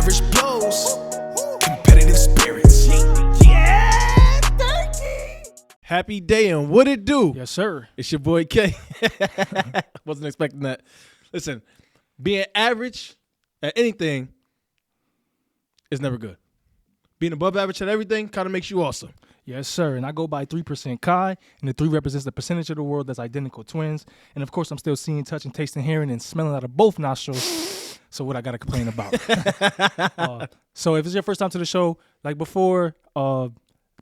average blows, competitive spirits. Yeah, 13. Happy day and what it do? Yes, sir. It's your boy K. Wasn't expecting that. Listen, being average at anything is never good. Being above average at everything kind of makes you awesome. Yes, sir. And I go by 3% Chi, and the 3 represents the percentage of the world that's identical twins. And of course, I'm still seeing, touching, tasting, hearing, and smelling out of both nostrils. So what I got to complain about? So if it's your first time to the show, like before,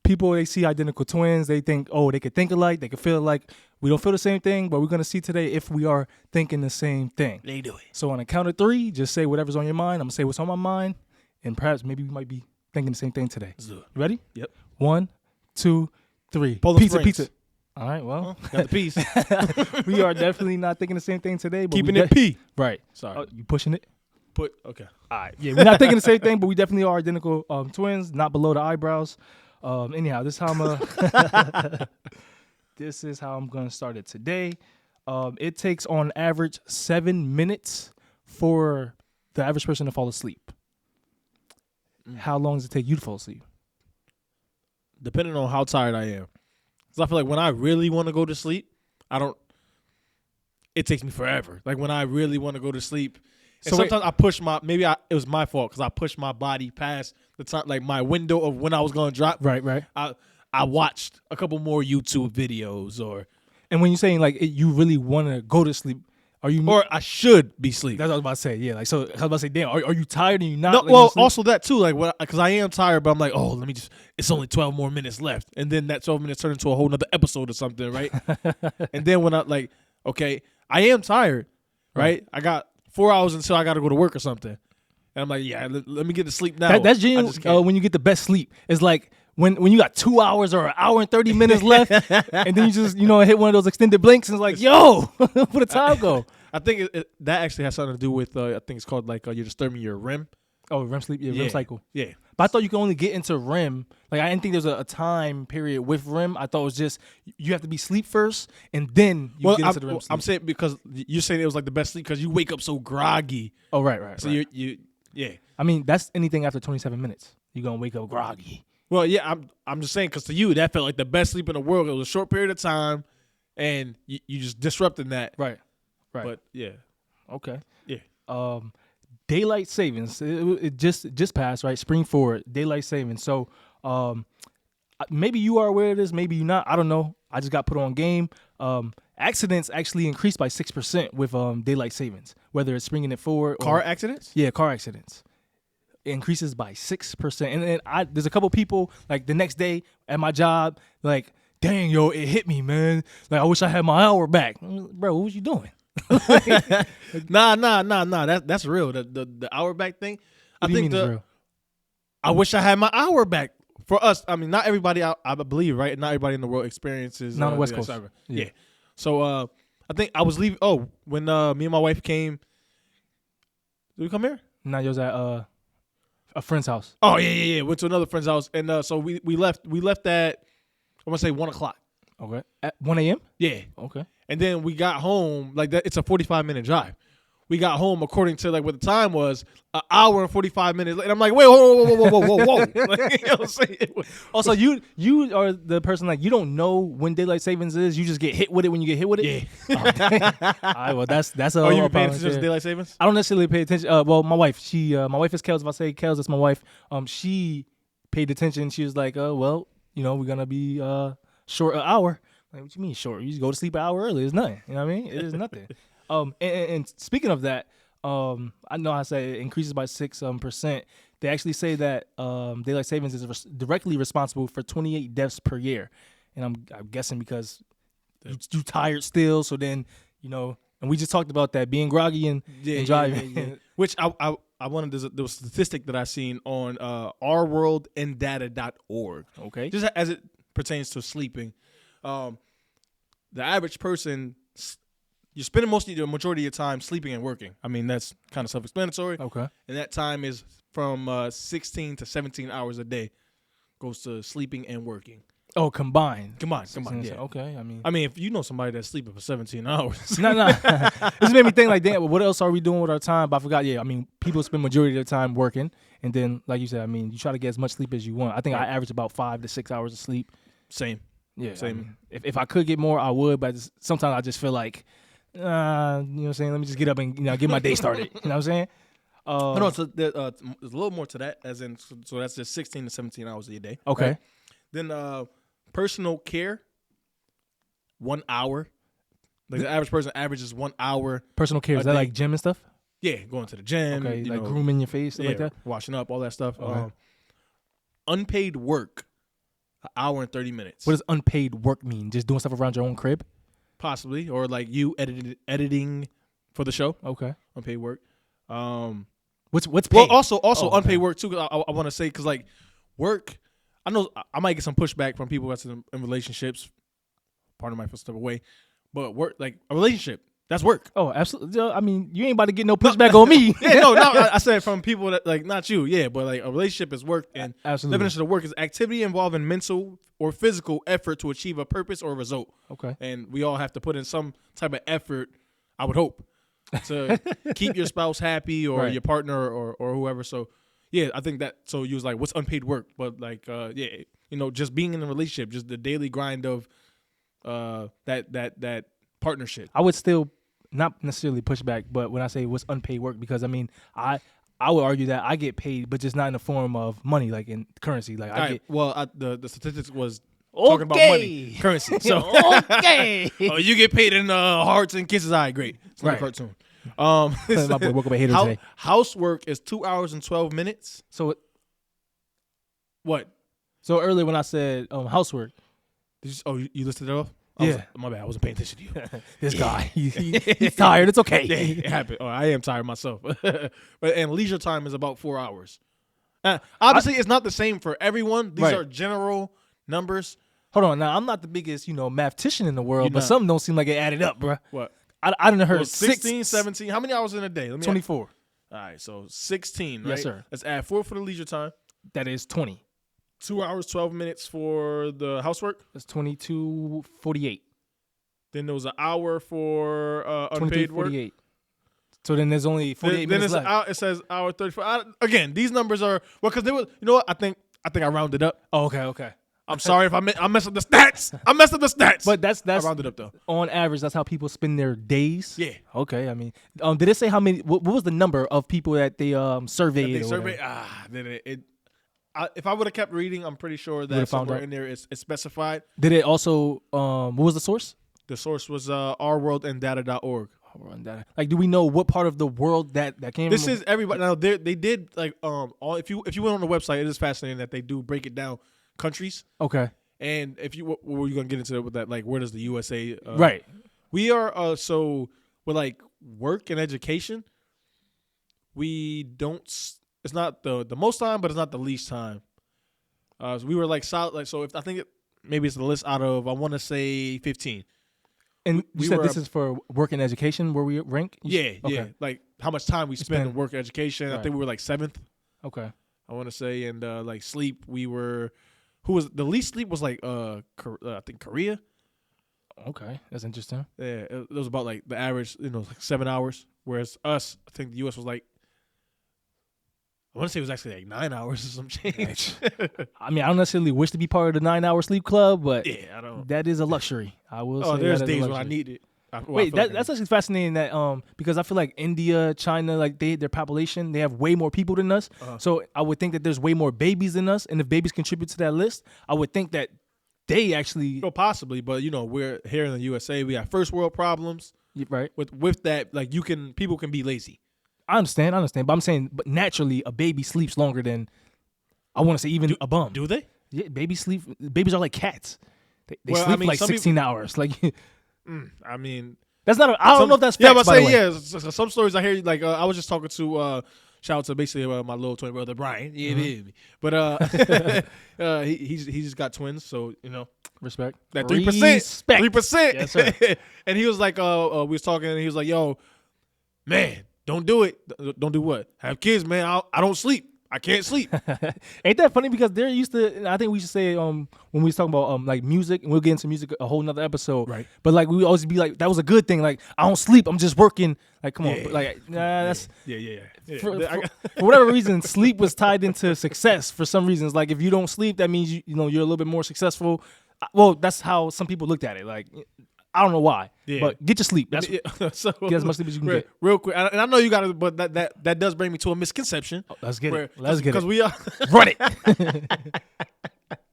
people, they see identical twins. They think, oh, they could think alike. They could feel alike. We don't feel the same thing, but we're going to see today if we are thinking the same thing. They do it. So on a count of 3, just say whatever's on your mind. I'm going to say what's on my mind, and perhaps maybe we might be thinking the same thing today. Let's do it. You ready? Yep. 1, 2, 3. Poland Pizza, Springs. pizza. All right, well. Got the piece. We are definitely not thinking the same thing today. But Keeping it P. Right. Sorry. You pushing it? Okay. All right. Yeah, we're not thinking the same thing, but we definitely are identical twins, not below the eyebrows. Anyhow, this is how I'm going to start it today. It takes on average 7 minutes for the average person to fall asleep. How long does it take you to fall asleep? Depending on how tired I am. Because I feel like when I really want to go to sleep, it takes me forever. Like when I really want to go to sleep. And So sometimes I push it was my fault because I pushed my body past the time, like my window of when I was going to drop. Right. I watched a couple more YouTube videos And when you're saying like you really want to go to sleep, or I should be sleeping. That's what I was about to say. Yeah, like so. I was about to say, damn, are you tired and you not? No, like, well, sleep? also that too, like because I am tired, but I'm like, oh, it's only 12 more minutes left, and then that 12 minutes turn into a whole nother episode or something, right? And then when okay, I am tired, right? I got 4 hours until I got to go to work or something, and I'm like, yeah, let me get to sleep now. That's genuine. When you get the best sleep, it's like when you got 2 hours or an hour and 30 minutes left, and then you just hit one of those extended blinks, and it's like, yo, where the time go? I think that actually has something to do with I think it's called like you're disturbing your REM. Oh, REM sleep, REM cycle. Yeah. But I thought you could only get into REM. Like I didn't think there was a time period with REM. I thought it was just you have to be asleep first, and then you get into the REM sleep. I'm saying because you're saying it was like the best sleep because you wake up so groggy. Oh, right. So you I mean, that's anything after 27 minutes. You're gonna wake up groggy. Well, yeah, I'm just saying because to you that felt like the best sleep in the world. It was a short period of time, and you just disrupting that. Right. But yeah. Okay. Yeah. Daylight savings. It just passed, right? Spring forward. Daylight savings. So maybe you are aware of this. Maybe you're not. I don't know. I just got put on game. Accidents actually increased by 6% with daylight savings, whether it's springing it forward. Car accidents? Yeah, car accidents. It increases by 6%. And then there's a couple people, like the next day at my job, like, dang, yo, it hit me, man. Like, I wish I had my hour back. Bro, what was you doing? Nah. That's real. The hour back thing. What do you mean it's real? I wish I had my hour back. For us, I mean, not everybody. I believe, right? Not everybody in the world experiences. Not on the West Coast. Yeah. So I think I was leaving. Oh, when me and my wife came. Did we come here? No, you was at a friend's house. Oh yeah. Went to another friend's house, and so we left. We left at I want to say 1:00. Okay. At 1 a.m. Yeah. Okay. And then we got home, like that. It's a 45-minute drive. We got home according to like what the time was, an hour and 45 minutes. And I'm like, wait, whoa. Like, you know what I'm saying? Also, you are the person like you don't know when daylight savings is. You just get hit with it when you get hit with it. Yeah. All right. Well, that's a. Are you paying attention to daylight savings? I don't necessarily pay attention. Well, my wife, my wife is Kels. If I say Kels, that's my wife. She paid attention. She was like, we're gonna be short an hour. Like, what you mean short? You just go to sleep an hour early. It's nothing. You know what I mean? It is nothing. And speaking of that, I know I said it increases by 6%. They actually say that daylight savings is directly responsible for 28 deaths per year. And I'm guessing because you tired still. So then, and we just talked about that being groggy and driving. Yeah. Which I wanted there was a statistic that I seen on ourworldandData.org. Okay. Just as it pertains to sleeping. The average person, you're spending the majority of your time sleeping and working. I mean, that's kind of self-explanatory. Okay. And that time is from 16 to 17 hours a day goes to sleeping and working. Oh, combined. Yeah. Okay, I mean, if you know somebody that's sleeping for 17 hours. No. This made me think like, damn, what else are we doing with our time? But I forgot. Yeah, I mean, people spend majority of their time working, and then, like you said, I mean, you try to get as much sleep as you want. I think I average about 5 to 6 hours of sleep. Same. Yeah, Same. I mean, if I could get more, I would. But sometimes I just feel like, you know what I'm saying? Let me just get up and get my day started. You know what I'm saying? No, so there's a little more to that, as in, so that's just 16 to 17 hours of your day. Okay. Right? Then personal care, 1 hour. Like the average person averages 1 hour. Personal care, is that like gym and stuff? Yeah, going to the gym. Okay, like grooming your face, stuff like that? Washing up, all that stuff. Okay. Unpaid work, 1 hour and 30 minutes. What does unpaid work mean? Just doing stuff around your own crib? Possibly, or like you editing for the show. Okay. Unpaid work. What's paid? Well, also okay. unpaid work too. 'Cause I want to say, because like work, I know I might get some pushback from people that's in relationships. Part of my step away, but work, like a relationship, that's work. Oh, absolutely. I mean, you ain't about to get no pushback on me. Yeah, no. I said from people that like not you. Yeah, but like a relationship is work, and Absolutely. definition of work is activity involving mental or physical effort to achieve a purpose or result. Okay. And we all have to put in some type of effort, I would hope, to keep your spouse happy or Right. your partner or whoever. So, yeah, I think that. So you was like, what's unpaid work? But like, yeah, just being in a relationship, just the daily grind of that partnership. I would still not necessarily push back, but when I say what's unpaid work, because I mean, I would argue that I get paid, but just not in the form of money, like in currency. Like I get. Well, the statistics was talking about money, currency. So okay. oh, you get paid in hearts and kisses. All right, great. It's not a cartoon. My boy woke up a hater today. Housework is 2 hours and 12 minutes. So What? So earlier when I said housework, you listed it off? Yeah. My bad. I wasn't paying attention to you. this guy, he's tired. It's okay. Yeah, it happened. Oh, I am tired myself. And leisure time is about 4 hours. Obviously, it's not the same for everyone. These Right. are general numbers. Hold on. Now I'm not the biggest, mathematician in the world, You're but not. something don't seem like it added up, bro. What? I didn't heard Well, 16, 17. How many hours in a day? Let me 24. All right, so 16, right? Yes, sir. Let's add 4 for the leisure time. That is 20. 2 hours, 12 minutes for the housework. That's 22:48. Then there was an hour for unpaid work. 22:48. So then there's only 48 minutes left. It says hour 34. Again, these numbers are because they were. You know what? I think I rounded up. Oh, okay. I'm sorry if I messed up the stats. I messed up the stats. But that's I rounded up though. on average. That's how people spend their days. Yeah. Okay. I mean, did it say how many? What was the number of people that they surveyed? They or surveyed. whatever? If I would have kept reading, I'm pretty sure that Would've found somewhere out. in there it's specified. Did it also? What was the source? The source was ourworldanddata.org. Like, do we know what part of the world that came? This from? is everybody. Now they did like if you went on the website, it is fascinating that they do break it down countries. Okay. And if you what were you gonna get into with that? Like, where does the USA? Right. We are so with like work and education. We don't. It's not the most time, but it's not the least time. So we were like solid. Like so, if I think maybe it's the list out of I want to say 15. And we you said were this is for work and education where we rank? Yeah. Like how much time we spend in spend- work and education. I think we were like 7th. Okay. I want to say, and like sleep, we were. Who was the least sleep was like I think Korea. Okay, that's interesting. Yeah, it was about like the average, like 7 hours. Whereas us, I think the U.S. was like, I want to say it was actually like 9 hours or some change. I mean, I don't necessarily wish to be part of the 9-hour sleep club, but Yeah, I don't. that is a luxury. I will say. There's that is a days when I luxury. need it. Wait, that's actually fascinating. That because I feel like India, China, like their population, they have way more people than us. So I would think that there's way more babies than us, and if babies contribute to that list, I would think that they actually possibly, but we're here in the USA. We have first world problems. right. With that, like people can be lazy. I understand, but I'm saying, but naturally, a baby sleeps longer than I want to say even a bum. Do they? Yeah, babies are like cats. They Well, sleep I mean, like some 16 hours. Like I mean, that's not. I don't know if that's facts, but by the way. some stories I hear. Like I was just talking to shout out to basically my little twin brother Brian. Yeah, baby. But he's just got twins, so Respect. that 3%, 3%. Yes, sir. And he was like, we was talking, and he was like, yo, man, don't do it. Don't do what? Have kids, man. I don't sleep. I can't sleep. Ain't that funny? Because they're used to. I think we should say when we was talking about like music, and we'll get into music a whole nother episode. Right. But like we always be like, that was a good thing. Like I don't sleep. I'm just working. Like come on. Yeah. But, like nah, that's Yeah. for whatever reason. Sleep was tied into success for some reasons. Like if you don't sleep, that means you know you're a little bit more successful. Well, that's how some people looked at it. Like I don't know why. Yeah. But get your sleep. That's So get as much sleep as you can get. Real quick, and I know you got it, but that does bring me to a misconception. Let's get it. Let's get it. Because we are Run it.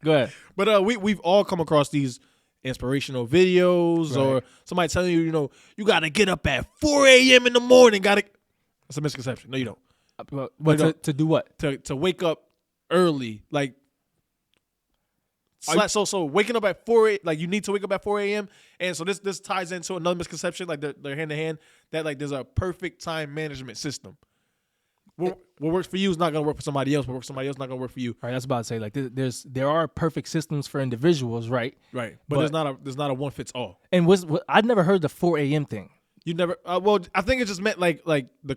Go ahead. But we've all come across these inspirational videos or somebody telling you, you know, you got to get up at 4 a.m. in the morning. That's a misconception. No, you don't. But to do what? To wake up early, like. So waking up at 4 a.m., like you need to wake up at 4 a.m. And so this ties into another misconception, like they're hand in hand, that like there's a perfect time management system. What works for you is not going to work for somebody else. What works for somebody else is not going to work for you. All right, that's about to say like there are perfect systems for individuals, right? Right. But there's not a one fits all. And I'd never heard the 4 a.m. thing. You never well, I think it just meant like the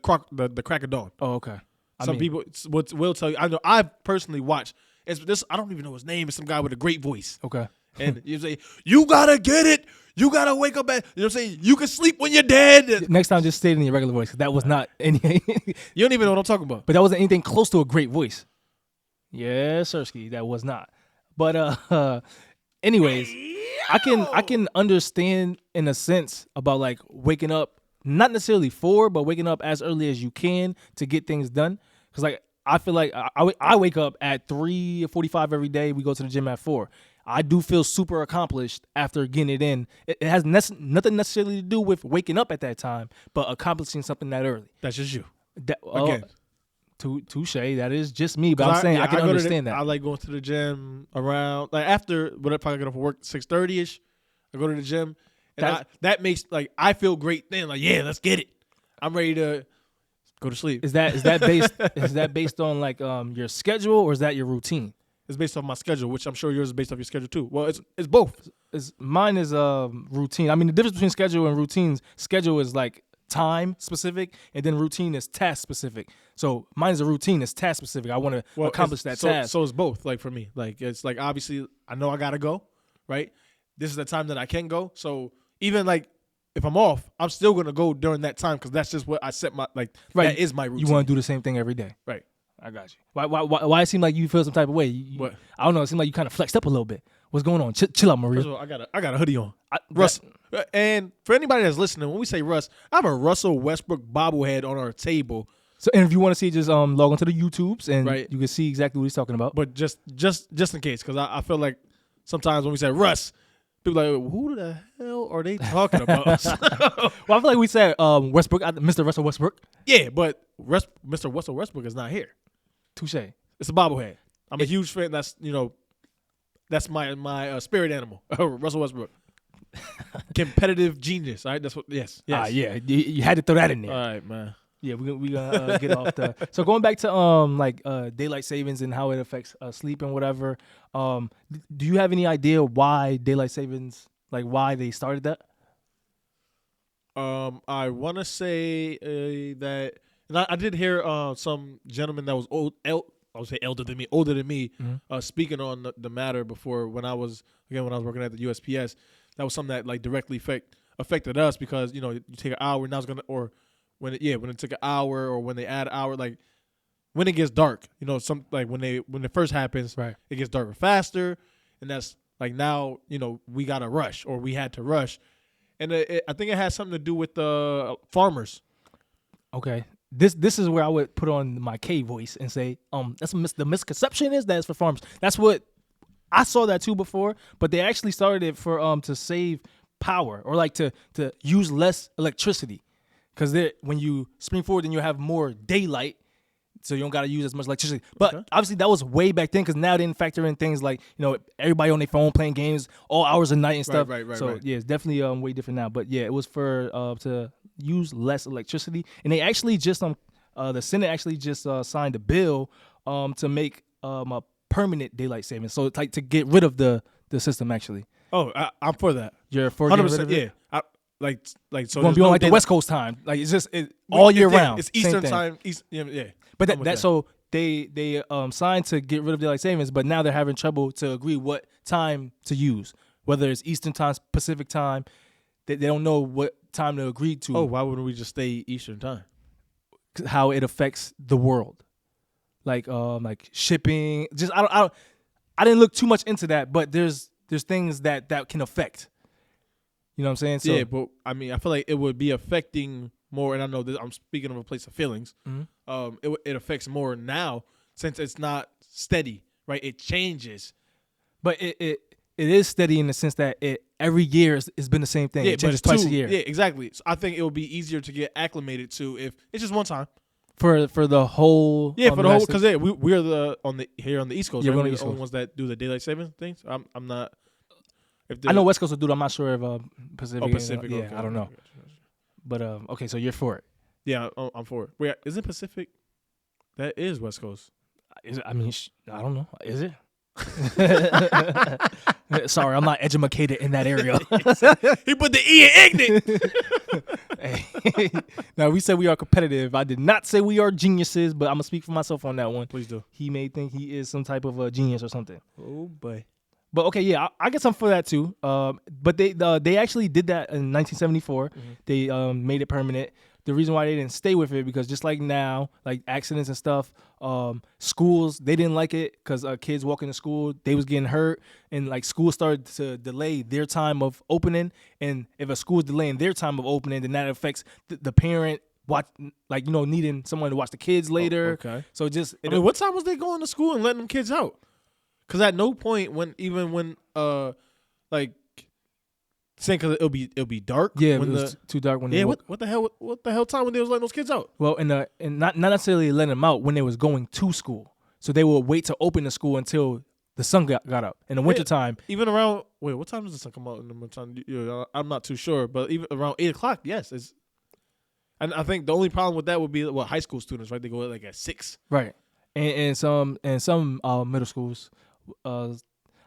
crack of dawn. Oh, okay. Some people will tell you. I know I've personally watched. It's this. I don't even know his name. It's some guy with a great voice. Okay. And you say, you gotta get it. You gotta wake up at. You know what I'm saying? You can sleep when you're dead. Next time, just say it in your regular voice. That was not any. You don't even know what I'm talking about. But that wasn't anything close to a great voice. Yes, Sirski, that was not. But anyways, I can understand in a sense about like waking up, not necessarily 4, but waking up as early as you can to get things done. Because like I feel like I wake up at 3:45 every day. We go to the gym at 4. I do feel super accomplished after getting it in. It has nothing necessarily to do with waking up at that time, but accomplishing something that early. That's just you. Again. Touche. That is just me, but I'm saying I can understand that. I like going to the gym around like after when I probably get off of work 6:30 ish. I go to the gym, and that makes like I feel great then. Like let's get it. I'm ready to go to sleep. Is that based on like your schedule, or is that your routine? It's based off my schedule, which I'm sure yours is based off your schedule too. Well, it's both. Mine is routine. I mean, the difference between schedule and routines. Schedule is like time specific, and then routine is task specific. So mine is a routine. It's task specific. I want to accomplish that task. So it's both. Like for me, like it's like obviously I know I gotta go. Right. This is the time that I can go. So even like if I'm off, I'm still gonna go during that time because that's just what I set my like. Right. That is my routine. You want to do the same thing every day. Right. I got you. Why it seem like you feel some type of way? What? I don't know. It seemed like you kind of flexed up a little bit. What's going on? Chill out, Maria. First of all, I got a hoodie on. Russ, and for anybody that's listening, when we say Russ, I have a Russell Westbrook bobblehead on our table. So, and if you want to see, just log onto the YouTubes and you can see exactly what he's talking about. But just in case, because I feel like sometimes when we say Russ, people are like, who the hell are they talking about? Well, I feel like we said Westbrook, Mr. Russell Westbrook. Yeah, but Mr. Russell Westbrook is not here. Touche. It's a bobblehead. I'm a huge fan. That's my spirit animal, Russell Westbrook. Competitive genius. All right, that's what. Yes. Yeah. You had to throw that in there. All right, man. Yeah, we gonna get off the. So going back to daylight savings and how it affects sleep and whatever. Do you have any idea why daylight savings, like why they started that? I want to say that. And I did hear some gentleman that was I would say older than me, speaking on the matter before when I was working at the USPS. That was something that like directly affected us because you take an hour now it's gonna when it took an hour or when they add an hour like when it gets dark some like when it first happens it gets darker faster and that's like now we gotta rush or we had to rush and I think it has something to do with the farmers. Okay. This is where I would put on my K voice and say, the misconception is that it's for farmers. That's what I saw that too before, but they actually started it for to save power or like to use less electricity, because when you spring forward, then you have more daylight, so you don't got to use as much electricity. But obviously that was way back then, because now they didn't factor in things like everybody on their phone playing games all hours of night and stuff. Right. So yeah, it's definitely way different now. But yeah, it was for to use less electricity, and they actually just the Senate actually just signed a bill to make a permanent daylight savings, so it's like to get rid of the system actually. Oh, I'm for that. You're for 100%. Yeah, like so. It's gonna be on like the West Coast time, like it's just all year round. It's Eastern time. Yeah. But so they signed to get rid of daylight savings, but now they're having trouble to agree what time to use, whether it's Eastern time, Pacific time. They don't know what time to agree to. Oh, why wouldn't we just stay Eastern time? How it affects the world, like shipping. Just I didn't look too much into that, but there's things that can affect. You know what I'm saying? So, yeah, but I mean, I feel like it would be affecting more, and I know that I'm speaking of a place of feelings. Mm-hmm. It affects more now since it's not steady, right? It changes, but it is steady in the sense that every year it's been the same thing. Yeah, it changes but twice a year. Yeah, exactly. So I think it would be easier to get acclimated to if it's just one time. For the whole Yeah, for the whole, because we're here on the East Coast. Yeah, right? we're on We're the the East only Coast. ones that do the daylight savings things. I'm not. I know West Coast will do it. I'm not sure if Pacific. Oh, Pacific. Yeah, Okay. I don't know. But okay, so you're for it. Yeah, I'm for it. Wait, is it Pacific? That is West Coast. Is it, I mean, I don't know. Is it? Sorry, I'm not educated in that area. He put the E in ignorant. Hey. Now, we said we are competitive. I did not say we are geniuses, but I'm going to speak for myself on that one. Please do. He may think he is some type of a genius or something. Oh boy. But okay, yeah, I get something for that too. But they actually did that in 1974. Mm-hmm. They made it permanent. The reason why they didn't stay with it because just like now, like accidents and stuff, schools they didn't like it because kids walking to school they was getting hurt, and like schools started to delay their time of opening. And if a school is delaying their time of opening, then that affects the parent needing someone to watch the kids later. Okay. So just I mean, what time was they going to school and letting them kids out? Because at no point when saying because it'll be dark. Yeah, when it was too dark when they what the hell time when they was letting those kids out? Well, and not necessarily letting them out when they was going to school. So they would wait to open the school until the sun got up. In the wintertime. Even around what time does the sun come out in the wintertime? I'm not too sure, but even around 8:00, yes. And I think the only problem with that would be high school students, right? They go like at 6. Right. And some middle schools.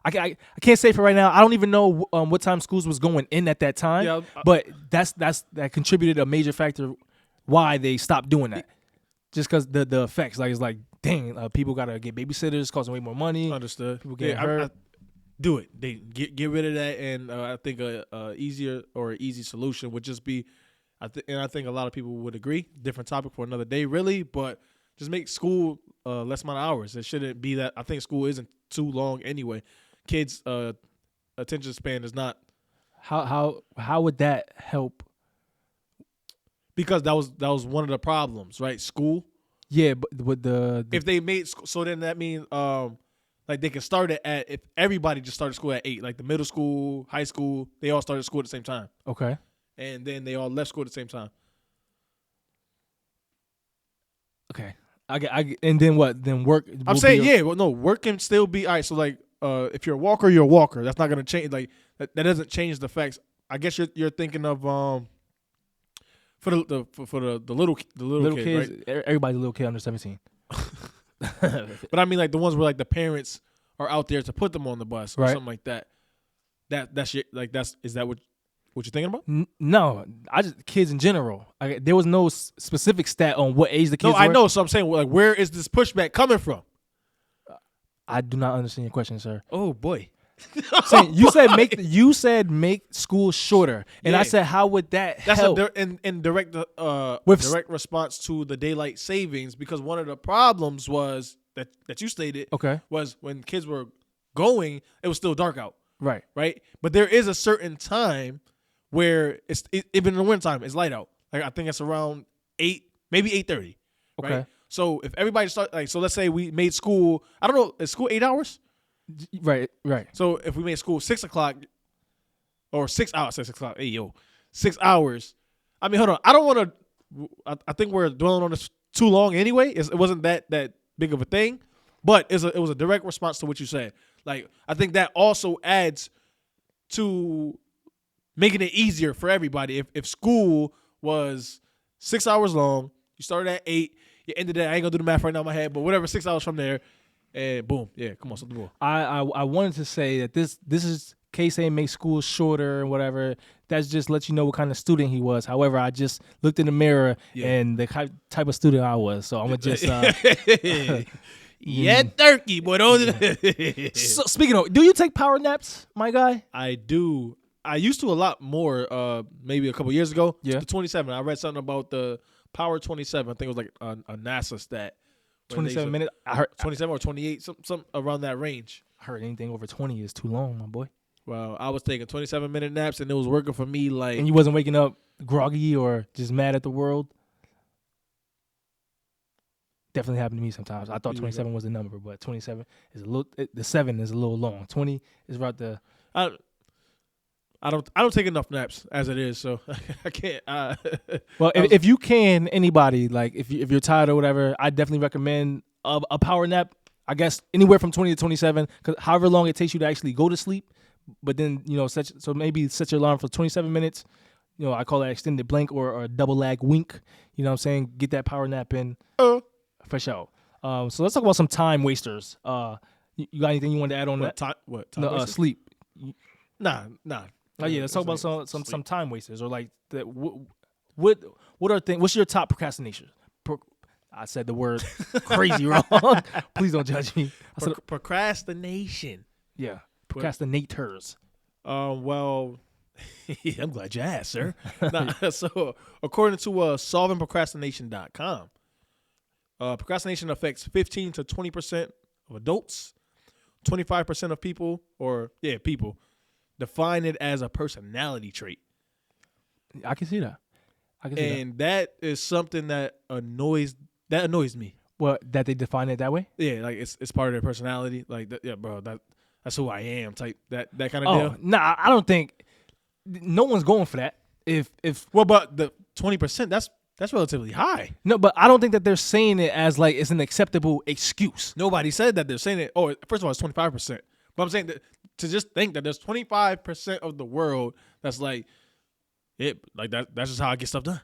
I can't say for right now. I don't even know what time schools was going in at that time. Yeah, but that contributed a major factor why they stopped doing that. Just because the effects, like it's like, dang, people gotta get babysitters, costing way more money. Understood. People getting hurt. Do it. They get rid of that, and I think a easier or easy solution would just be, I think a lot of people would agree. Different topic for another day, really, but just make school less amount of hours. It shouldn't be that. I think school isn't too long anyway. Kids' attention span is not. How would that help? Because that was one of the problems, right? School. Yeah, but with the if they made so then that means like they can start it at if everybody just started school at 8, like the middle school, high school, they all started school at the same time. Okay. And then they all left school at the same time. Okay. I and then what? Then work. I'm saying work can still be all right. So like if you're a walker, you're a walker. That's not gonna change. Like that doesn't change the facts. I guess you're thinking of for the little kids, right? Everybody's a little kid under 17. But I mean like the ones where like the parents are out there to put them on the bus or something like that. Is that what you're thinking about? No, I just kids in general. There was no specific stat on what age the kids. No, I know. So I'm saying like where is this pushback coming from? I do not understand your question, sir. Oh boy. You said make school shorter, and I said how would that help? That's in direct direct response to the daylight savings, because one of the problems was that you stated was when kids were going, it was still dark out. Right. But there is a certain time where even in the wintertime it's light out. Like I think it's around 8, maybe 8:30. Okay. Right? So if everybody so let's say we made school, I don't know, is school 8 hours? Right. So if we made school 6 o'clock or 6 hours, 6 o'clock, 6 hours. I mean, hold on. I don't want to. I think we're dwelling on this too long anyway. It wasn't that big of a thing, but it was a direct response to what you said. Like I think that also adds to making it easier for everybody. If school was 6 hours long, you started at 8, you ended at, I ain't gonna do the math right now in my head, but whatever, 6 hours from there. And boom, yeah, come on, something more. I wanted to say that this is K-Say makes school shorter and whatever. That's just lets you know what kind of student he was. However, I just looked in the mirror and the type of student I was. So I'm gonna just yeah, turkey, boy. So, speaking of, do you take power naps, my guy? I do. I used to a lot more. Maybe a couple years ago. Yeah. The 27. I read something about the Power 27. I think it was like a NASA stat. 27 minutes. I heard 27 or 28, some around that range. I heard anything over 20 is too long, my boy. Well, I was taking 27-minute naps, and it was working for me. Like, And you wasn't waking up groggy or just mad at the world. Definitely happened to me sometimes. I thought 27 was the number, but 27 is a little. The 7 is a little long. 20 is about the. I don't take enough naps as it is, so I can't. Well, if you can, anybody, like if you're tired or whatever, I definitely recommend a power nap. I guess anywhere from 20 to 27, because however long it takes you to actually go to sleep. But then, so maybe set your alarm for 27 minutes. I call that extended blank or a double lag wink. You know what I'm saying? Get that power nap in. For sure. So let's talk about some time wasters. You got anything you want to add on that? Time Sleep. Nah. Oh yeah, let's talk about some time wasters or like that. What are things? What's your top procrastination? I said the word crazy wrong. Please don't judge me. Procrastination. Yeah. Procrastinators. Well, I'm glad you asked, sir. So, according to solvingprocrastination.com, procrastination affects 15 to 20% of adults. 25% of people, people, define it as a personality trait. I can see that. And that is something that annoys me. Well, that they define it that way? Yeah, like it's part of their personality. Like, yeah, bro, that's who I am. Type that kind of deal. Nah, I don't think no one's going for that. But the 20%, that's relatively high. No, but I don't think that they're saying it as like it's an acceptable excuse. Nobody said that they're saying it. Oh, first of all, it's 25%. But I'm saying that to just think that there's 25% of the world that's like it, like that. That's just how I get stuff done.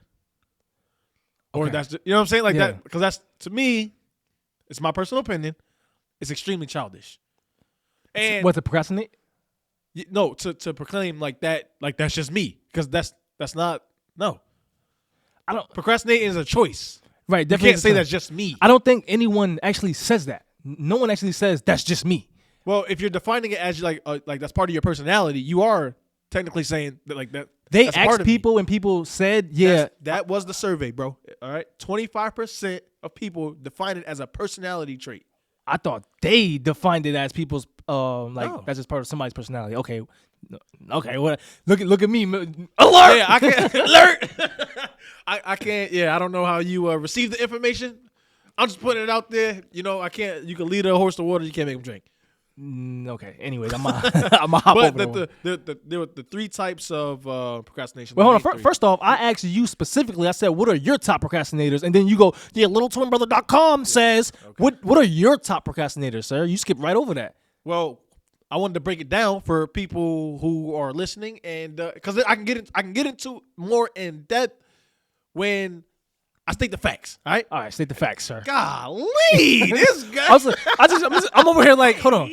Or Okay. that's just, you know what I'm saying, like that, because that's, to me, it's my personal opinion. It's extremely childish. And What, to procrastinate? no, to proclaim like that, like that's just me, because that's not. No, I don't. procrastinating is a choice. Right, You definitely. can't say that's just me. I don't think anyone actually says that. No one actually says that's just me. Well, if you're defining it as like that's part of your personality, you are technically saying that like that. They that's part asked of me. people, and people said, "Yeah, That was the survey, bro. All right, 25% of people define it as a personality trait. I thought they defined it as people's No. that's just part of somebody's personality." Okay, what? Look at me, alert! Yeah, I can't alert. I can't. Yeah, I don't know how you receive the information. I'm just putting it out there. I can't. You can lead a horse to water. You can't make him drink. Okay. Anyways, I'm a hop But over. there were the three types of procrastination. Well, hold on. The main First off, I asked you specifically. I said, "What are your top procrastinators?" And then you go, "Yeah, LittleTwinBrother.com says what are your top procrastinators, sir?" You skipped right over that. Well, I wanted to break it down for people who are listening, and because I can get into more in depth when I state the facts. All right. All right, state the facts, sir. Golly, this guy. I'm over here like, hold on.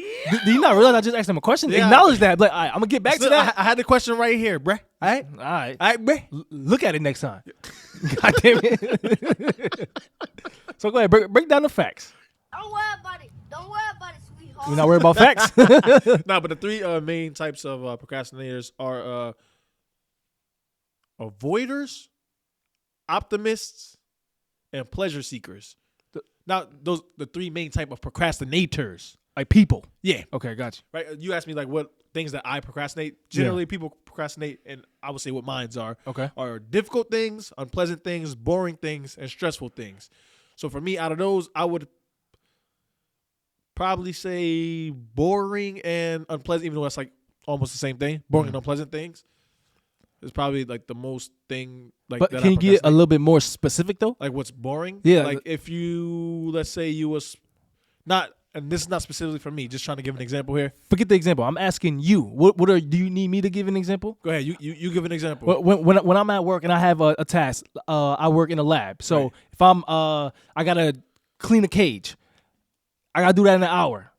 Do you not realize I just asked him a question? Yeah. Acknowledge that. But all right, I'm gonna get back to that. I had the question right here, bruh. All right. All right. All right, bruh. Look at it next time. God damn it. So go ahead, break down the facts. Don't worry about it. Don't worry about it, sweetheart. We're not worried about facts. No, but the three main types of procrastinators are avoiders, optimists, and pleasure seekers. Now, those the three main type of procrastinators. Like people. Yeah. Okay, got you. Right. You asked me like what things that I procrastinate. Generally, people procrastinate, and I would say what mines are. Okay. Are difficult things, unpleasant things, boring things, and stressful things. So for me, out of those, I would probably say boring and unpleasant, even though that's like almost the same thing. Boring and unpleasant things is probably like the most thing. Like, But that can I you get a procrastinate. little bit more specific though? Like what's boring? Yeah. Like if you, let's say you was not, and this is not specifically for me, just trying to give an example here. Forget the example. I'm asking you. Do you need me to give an example? Go ahead. You give an example. When I'm at work and I have a task, I work in a lab. So Right. if I gotta clean a cage, I gotta do that in an hour.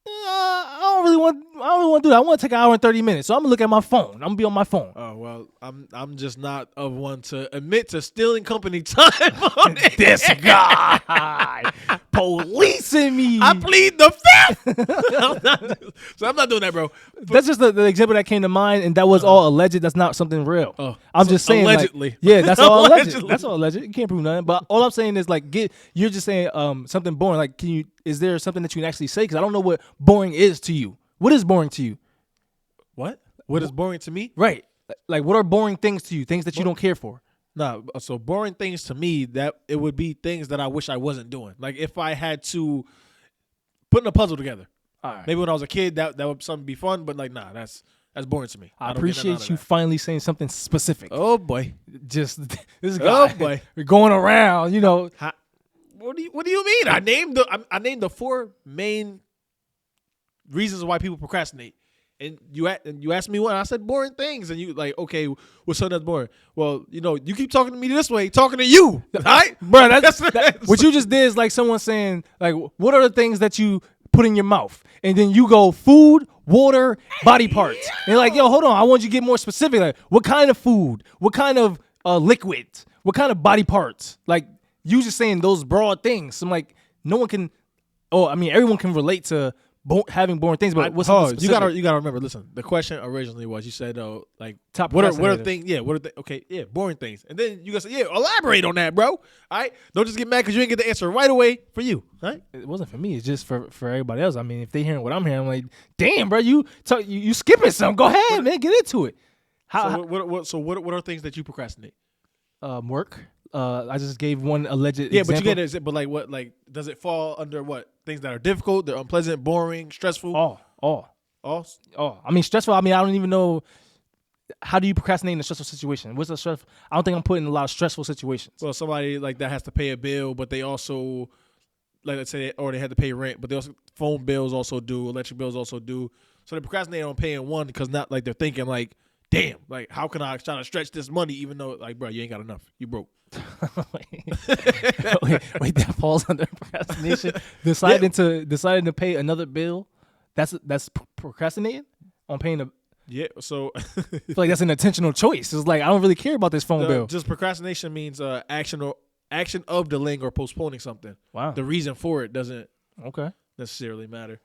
I don't really want don't want to do that. I want to take an hour and 30 minutes. So I'm gonna look at my phone. I'm gonna be on my phone. Oh well, I'm just not of one to admit to stealing company time. On it. This guy policing me. I plead the fifth. I'm not doing that, bro. That's just the example that came to mind, and that was all alleged. That's not something real. I'm just saying, allegedly. Like, yeah, that's all alleged. Allegedly. That's all alleged. You can't prove nothing. But all I'm saying is, like, you're just saying something boring. Like, is there something that you can actually say? Because I don't know what boring is to you. What is boring to you? What? What is boring to me? Right. Like, what are boring things to you? Things that you don't care for. Nah, so boring things to me, that it would be things that I wish I wasn't doing. Like if I had to put a puzzle together. All right. Maybe when I was a kid, that would something be fun, but like nah, that's boring to me. I don't get nothing out appreciate of you that. finally saying something specific. Oh boy. Just this guy. Oh boy. We're going around, you know. What do you mean? I named the 4 main reasons why people procrastinate. And you asked me what, and I said boring things, and you like, okay, what's something that's boring? Well, you keep talking to me this way, talking to you, all right, Bro, what you just did is like someone saying, like, what are the things that you put in your mouth? And then you go food, water, body parts. And you're like, yo, hold on, I want you to get more specific. Like, what kind of food? What kind of liquid? What kind of body parts? Like, you just saying those broad things. I'm like, no one can. Oh, I mean, everyone can relate to having boring things, but what's something you specific? gotta remember. Listen, the question originally was, you said, like, Top what are procrastinator. things? Yeah, okay, yeah, boring things, and then you gotta say, yeah, elaborate on that, bro. All right, don't just get mad because you didn't get the answer right away for you. All right, It wasn't for me. It's just for everybody else. I mean, if they hearing what I'm hearing, I'm like, damn, bro, you skipping something. Go ahead, man, get into it. So what are things that you procrastinate? Work. I just gave one alleged Yeah, example. but you get it. But like, what? Like, does it fall under what? Things that are difficult, they're unpleasant, boring, stressful. All. All. I mean, stressful. I mean, I don't even know. How do you procrastinate in a stressful situation? What's a stressful? I don't think I'm put in a lot of stressful situations. Well, somebody like that has to pay a bill, but they also, like, let's say, or they had to pay rent, but they also phone bills also do, electric bills also do. So they procrastinate on paying one because not like they're thinking like, damn, like how can I try to stretch this money even though like, bro, you ain't got enough, you broke. wait, that falls under procrastination. Deciding to pay another bill, that's procrastinating on paying a. Yeah, so I feel like that's an intentional choice. It's like I don't really care about this phone bill. just procrastination means action of delaying or postponing something. Wow. The reason for it doesn't Okay, necessarily matter.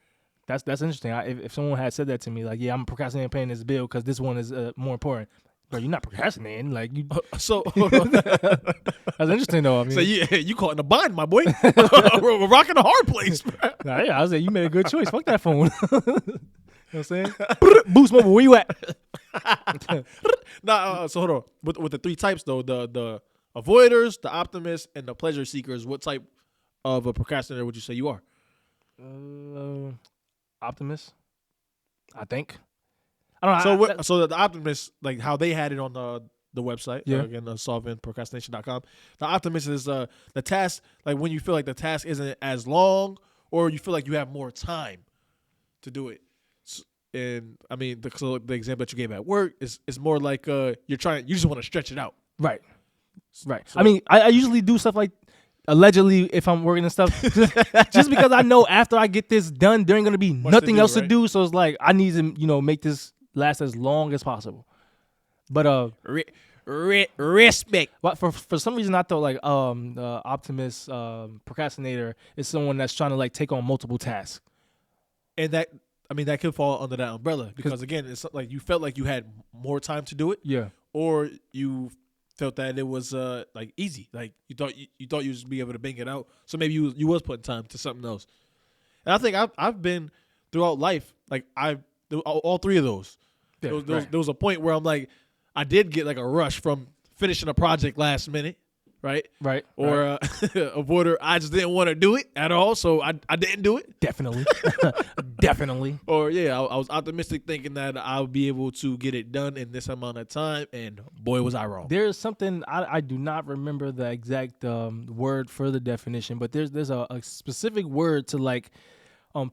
that's interesting. If someone had said that to me, like, yeah, I'm procrastinating paying this bill because this one is more important. Bro, you're not procrastinating. Like you. So That's interesting though. I mean, so you caught in a bind, my boy. We're rocking a hard place. nah, yeah, I was like, you made a good choice. Fuck that phone. You know what I'm saying? Boost Mobile, where you at? So hold on. With the 3 types though, the avoiders, the optimists, and the pleasure seekers, what type of a procrastinator would you say you are? Optimist, I think. I don't know. So the optimists, like how they had it on the website, Yeah. again, solvingprocrastination.com. The optimist is the task, like when you feel like the task isn't as long or you feel like you have more time to do it. And I mean, the example that you gave at work is more like you just want to stretch it out. Right. So, So- I mean, I usually do stuff like allegedly if I'm working and stuff, just because I know after I get this done, there ain't gonna be nothing else to do. So it's like I need to, make this last as long as possible. But Respect. but for some reason I thought like the optimist procrastinator is someone that's trying to like take on multiple tasks. And that could fall under that umbrella because again, it's like you felt like you had more time to do it. Yeah. Or you felt that it was like easy, like you thought you would be able to bang it out. So maybe you was putting time to something else. And I think I've been throughout life like all 3 of those. Yeah, There was a point where I'm like I did get like a rush from finishing a project last minute, right? Right. Or avoider, I just didn't want to do it at all, so I didn't do it. Definitely. Definitely. Or I was optimistic thinking that I'll be able to get it done in this amount of time, and boy was I wrong. There's something I do not remember the exact word for the definition, but there's a specific word to like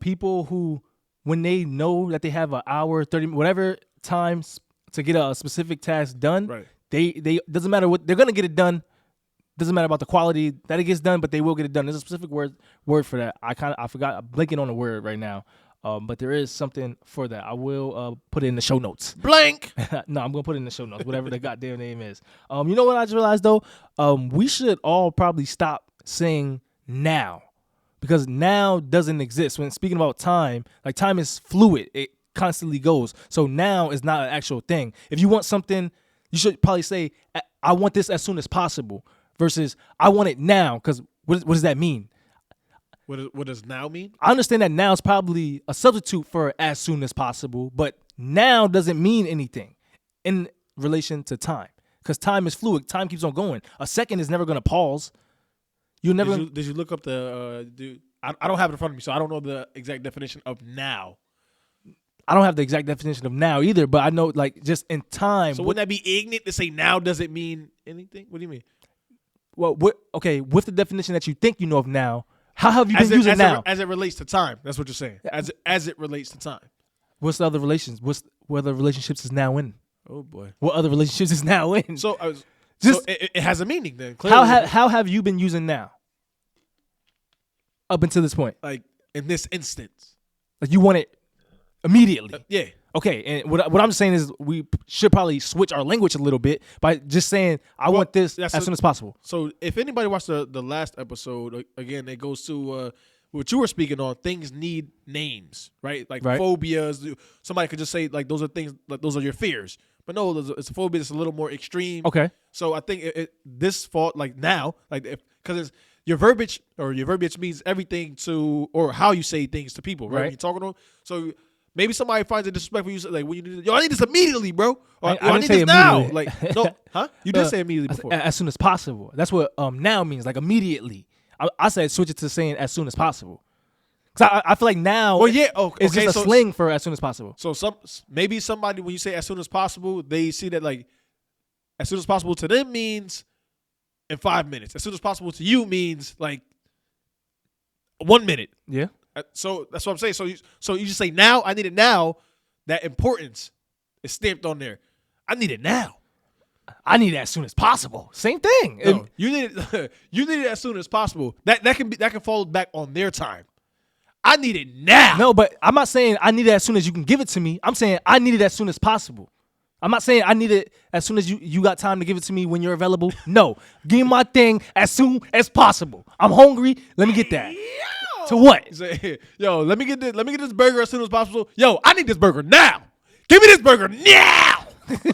people who when they know that they have an hour, 30 whatever time to get a specific task done, Right. They doesn't matter what they're gonna get it done. Doesn't matter about the quality that it gets done, but they will get it done. There's a specific word for that. I forgot. I'm blanking on the word right now. But there is something for that. I will put it in the show notes. Blank. No, I'm gonna put it in the show notes, whatever the goddamn name is. You know what I just realized though? We should all probably stop saying now, because now doesn't exist. When speaking about time, like time is fluid. It constantly goes. So now is not an actual thing. If you want something, you should probably say, I want this as soon as possible versus I want it now. Because what does that mean? What does now mean? I understand that now is probably a substitute for as soon as possible, but now doesn't mean anything in relation to time, because time is fluid. Time keeps on going. A second is never going to pause. You never. Did you look up the? I don't have it in front of me, so I don't know the exact definition of now. I don't have the exact definition of now either, but I know like just in time. So wouldn't that be ignorant to say now doesn't mean anything? What do you mean? Well, okay, with the definition that you think you know of now, how have you been using now? As it relates to time, that's what you're saying. As it relates to time. What's the other relations? What other relationships is now in? Oh boy. What other relationships is now in? So Just it has a meaning then. Clearly. How have you been using now? Up until this point, Like in this instance. like you want it immediately. Yeah. Okay, and what I'm saying is we should probably switch our language a little bit by just saying I want this as soon as possible. So if anybody watched the last episode, again, it goes to what you were speaking on. Things need names, right? Like phobias. Somebody could just say like those are things, like those are your fears. But no, it's a phobia that's a little more extreme. Okay. So I think this fault, like now, like because your verbiage means everything to, or how you say things to people, right? When you're talking to them. So maybe somebody finds it disrespectful. You say, like, when you do, yo, I need this immediately, bro. Or, I need this now. Like, no, huh? You did say immediately before. As soon as possible. That's what now means, like immediately. I said switch it to saying as soon as possible. Because I feel like now it's just a slang for as soon as possible. So maybe somebody, when you say as soon as possible, they see that like as soon as possible to them means in 5 minutes. As soon as possible to you means like 1 minute. Yeah. So that's what I'm saying. So you just say now, I need it now. That importance is stamped on there. I need it now. I need it as soon as possible. Same thing. No, you need it. You need it as soon as possible. That can fall back on their time. I need it now. No, but I'm not saying I need it as soon as you can give it to me. I'm saying I need it as soon as possible. I'm not saying I need it as soon as you got time to give it to me when you're available. No, give me my thing as soon as possible. I'm hungry. Let me get that. To what? Say, yo, let me get this burger as soon as possible. Yo, I need this burger now. Give me this burger now.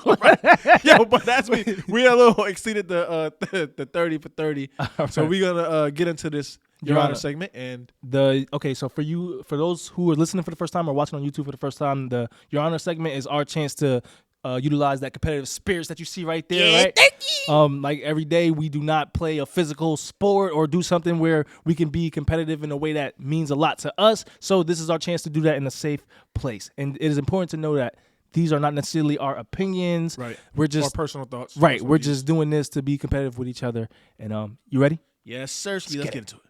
Right. Yo, but that's we a little exceeded the 30 for 30. Right. So we're gonna get into this Your Honor segment and so for those who are listening for the first time or watching on YouTube for the first time, the Your Honor segment is our chance to utilize that competitive spirits that you see right there, right? Thank you. Like every day, we do not play a physical sport or do something where we can be competitive in a way that means a lot to us. So this is our chance to do that in a safe place. And it is important to know that these are not necessarily our opinions. Right. We're just our personal thoughts. Right. We're just doing this to be competitive with each other. And you ready? Yes, sir. Let's get into it.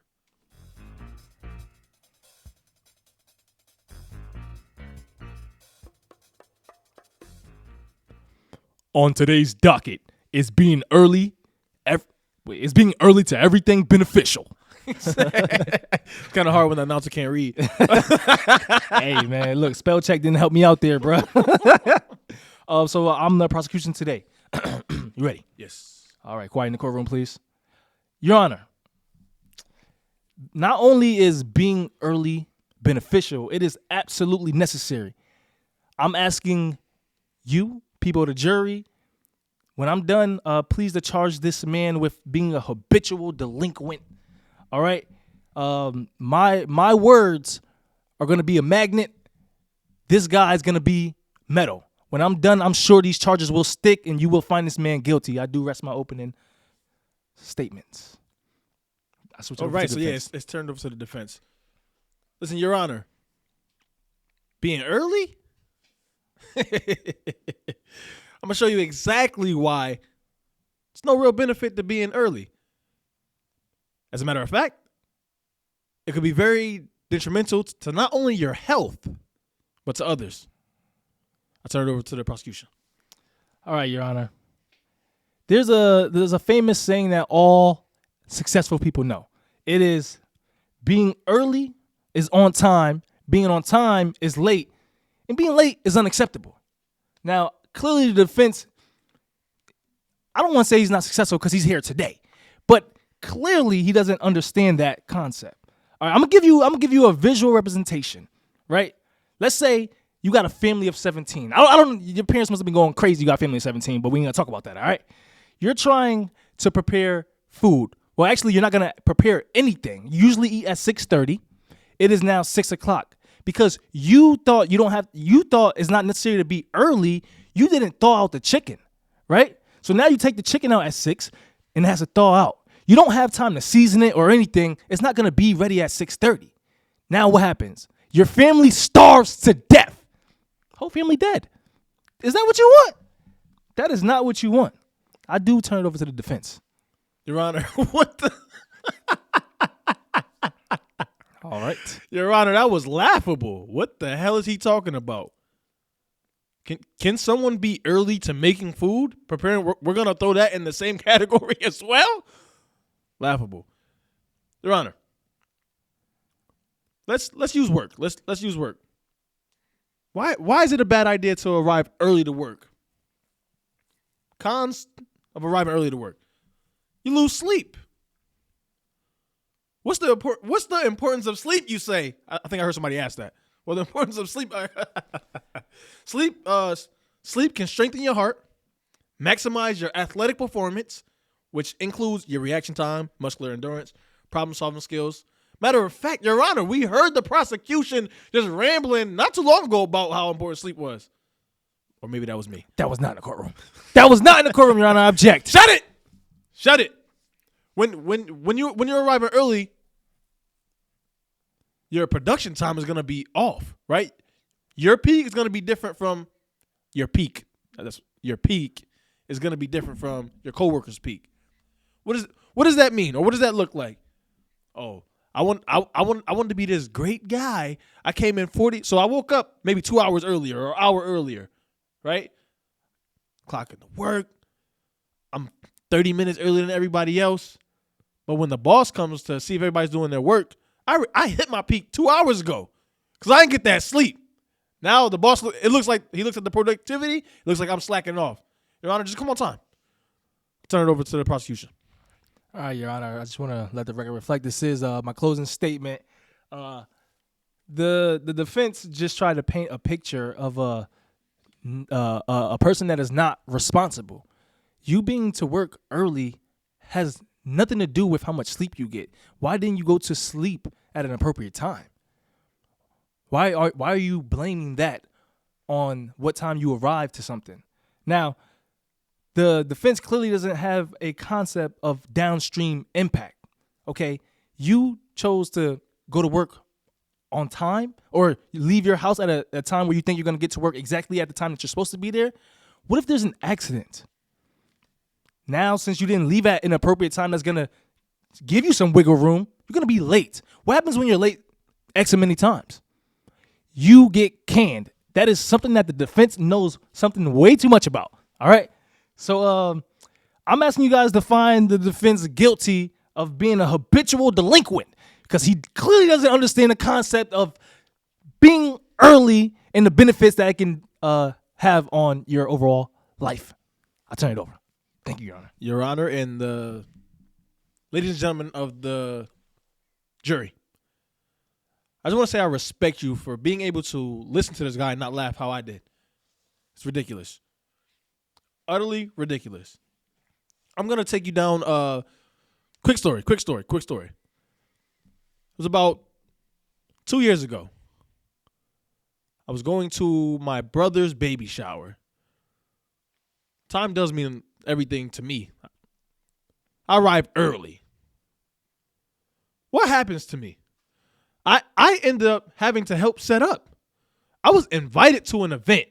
On today's docket is being early. Is being early to everything beneficial. It's kind of hard when the announcer can't read. Hey man, look, spell check didn't help me out there, bro. So I'm the prosecution today. You ready? Yes. All right, quiet in the courtroom, please. Your Honor, not only is being early beneficial, it is absolutely necessary. I'm asking you, people of the jury, when I'm done, please to charge this man with being a habitual delinquent. All right? My words are going to be a magnet. This guy is going to be metal. When I'm done, I'm sure these charges will stick and you will find this man guilty. I do rest my opening statements. All right, so it's turned over to the defense. Listen, Your Honor, being early? I'm going to show you exactly why there's no real benefit to being early. As a matter of fact, it could be very detrimental to not only your health, but to others. I turn it over to the prosecution. All right, Your Honor. There's a famous saying that all successful people know. It is being early is on time, being on time is late, and being late is unacceptable. Now, clearly the defense, I don't want to say he's not successful because he's here today, but clearly he doesn't understand that concept. All right, I'm gonna give you a visual representation, right? Let's say you got a family of 17. I don't. Your parents must have been going crazy. You got a family of 17, but we ain't gonna talk about that. All right, you're trying to prepare food. Well, actually, you're not gonna prepare anything. You usually eat at 6:30. It is now 6 o'clock because you thought it's not necessary to be early. You didn't thaw out the chicken, right? So now you take the chicken out at 6 and it has to thaw out. You don't have time to season it or anything. It's not gonna be ready at 6:30. Now what happens? Your family starves to death. Whole family dead. Is that what you want? That is not what you want. I do turn it over to the defense. Your Honor, what the? All right. Your Honor, that was laughable. What the hell is he talking about? Can someone be early to making food? Preparing, we're gonna throw that in the same category as well? Laughable. Your Honor, let's use work. Let's use work. Why is it a bad idea to arrive early to work? Cons of arriving early to work. You lose sleep. What's the importance of sleep, you say? I think I heard somebody ask that. Well, the importance of sleep. Sleep can strengthen your heart, maximize your athletic performance, which includes your reaction time, muscular endurance, problem-solving skills. Matter of fact, Your Honor, we heard the prosecution just rambling not too long ago about how important sleep was. Or maybe that was me. That was not in the courtroom. That was not in the courtroom, Your Honor. I object. Shut it! Shut it! When you're arriving early, your production time is gonna be off, right? Your peak is gonna be different from your peak. Your peak is gonna be different from your coworker's peak. What does that mean, or what does that look like? Oh, I want to be this great guy. I came in 40, so I woke up maybe 2 hours earlier or an hour earlier, right? Clocking to work. I'm 30 minutes earlier than everybody else. But when the boss comes to see if everybody's doing their work, I hit my peak 2 hours ago because I didn't get that sleep. Now the boss, it looks like he looks at the productivity. It looks like I'm slacking off. Your Honor, just come on time. Turn it over to the prosecution. All right, Your Honor. I just want to let the record reflect. This is my closing statement. The defense just tried to paint a picture of a person that is not responsible. You being to work early has nothing to do with how much sleep you get. Why didn't you go to sleep at an appropriate time? Why are you blaming that on what time you arrived to something? Now, the defense clearly doesn't have a concept of downstream impact. Okay, you chose to go to work on time or leave your house at a time where you think you're going to get to work exactly at the time that you're supposed to be there. What if there's an accident? Now, since you didn't leave at an appropriate time that's going to give you some wiggle room, you're going to be late. What happens when you're late X many times? You get canned. That is something that the defense knows something way too much about. All right? So I'm asking you guys to find the defense guilty of being a habitual delinquent because he clearly doesn't understand the concept of being early and the benefits that it can have on your overall life. I'll turn it over. Thank you, Your Honor. Your Honor, and the ladies and gentlemen of the jury, I just want to say I respect you for being able to listen to this guy and not laugh how I did. It's ridiculous. Utterly ridiculous. I'm going to take you down. Quick story. It was about 2 years ago. I was going to my brother's baby shower. Time does mean everything to me. I arrived early. What happens to me? I ended up having to help set up. I was invited to an event.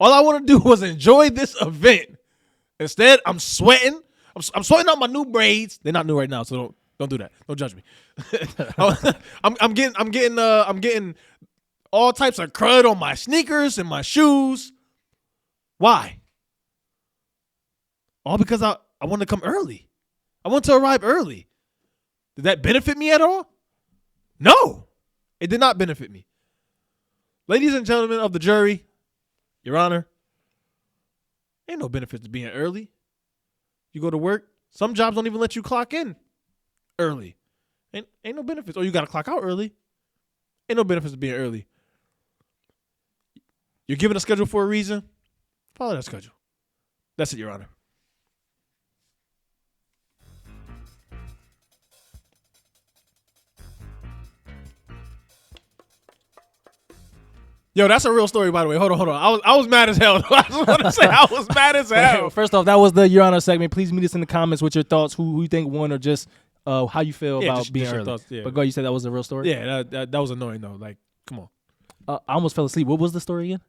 All I want to do was enjoy this event. Instead, I'm sweating. I'm sweating out my new braids. They're not new right now, so don't do that. Don't judge me. I'm getting all types of crud on my sneakers and my shoes. Why? All because I wanted to come early. I wanted to arrive early. Did that benefit me at all? No, it did not benefit me. Ladies and gentlemen of the jury, Your Honor, ain't no benefit to being early. You go to work, some jobs don't even let you clock in early. Ain't no benefits. Or you got to clock out early. Ain't no benefits to being early. You're given a schedule for a reason. Follow that schedule. That's it, Your Honor. Yo, that's a real story, by the way. Hold on. I was mad as hell. I just want to say I was mad as hell. First off, that was the Your Honor segment. Please meet us in the comments with your thoughts. Who you think won, or just how you feel about just being your early. thoughts, yeah. But go, you said that was a real story? Yeah, that was annoying, though. Like, come on. I almost fell asleep. What was the story again?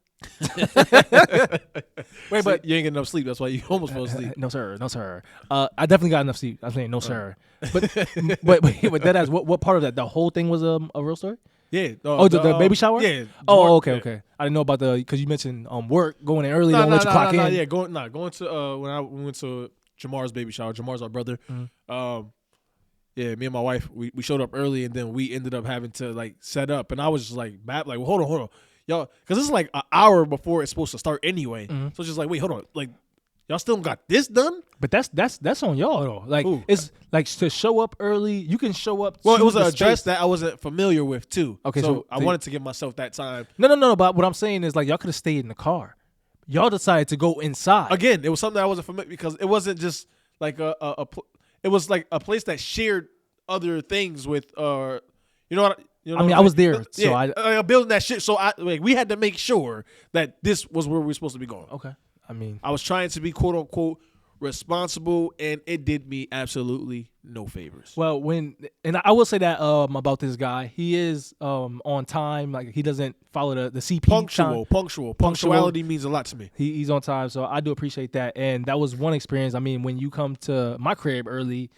Wait, but you ain't getting enough sleep. That's why you almost fell asleep. No, sir. No, sir. I definitely got enough sleep. I'm saying no, sir. But that as what part of that? The whole thing was a real story? Yeah. The baby shower? Yeah. Oh, okay, yeah. okay. I didn't know about because you mentioned work going in early. Don't let you clock in. Yeah, going to when we went to Jamar's baby shower. Jamar's our brother. Mm-hmm. Yeah, me and my wife, we showed up early, and then we ended up having to like set up, and I was just like, well, hold on, y'all, because this is like an hour before it's supposed to start anyway. Mm-hmm. So it's just like, wait, hold on, like y'all still got this done? But that's on y'all though. Like Ooh. it's like to show up early. You can show up. Well, to it was the an address space. that I wasn't familiar with too. Okay, so so I wanted to give myself that time. No. But what I'm saying is like y'all could have stayed in the car. Y'all decided to go inside. Again, it was something I wasn't familiar because it wasn't just like it was like a place that shared other things with I was there, so I building that shit. So we had to make sure that this was where we were supposed to be going. Okay. I mean, I was trying to be quote unquote responsible, and it did me absolutely no favors. well, and I will say that about this guy, he is on time. Like he doesn't follow the CP time. Punctuality means a lot to me. He's on time, so I do appreciate that. And that was one experience. I mean, when you come to my crib early,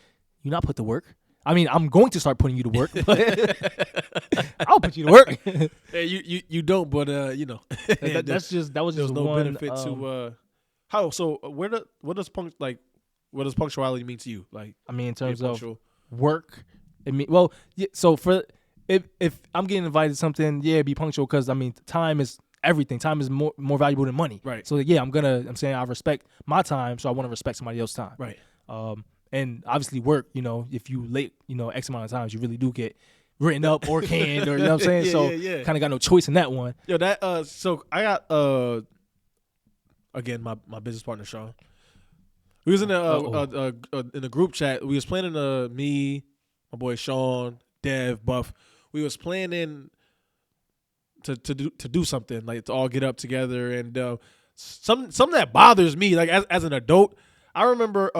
you not put to work. I mean, I'm going to start putting you to work, but I'll put you to work. Hey, you don't, but you know that was just there's no one, benefit to how. So what does punctuality mean to you? Like, I mean, in terms being of punctual? work, so for if I'm getting invited to something, be punctual because I mean, time is everything. Time is more valuable than money. Right. So I'm saying I respect my time, so I want to respect somebody else's time. Right. And obviously work, if you late, X amount of times, you really do get written up or canned or, you know what I'm saying? Yeah. Kind of got no choice in that one. Yo, that so I got again my business partner Sean. We was in a group chat. We was planning me, my boy Sean, Dev, Buff. We was planning to do something, like to all get up together, and something that bothers me, like as an adult. I remember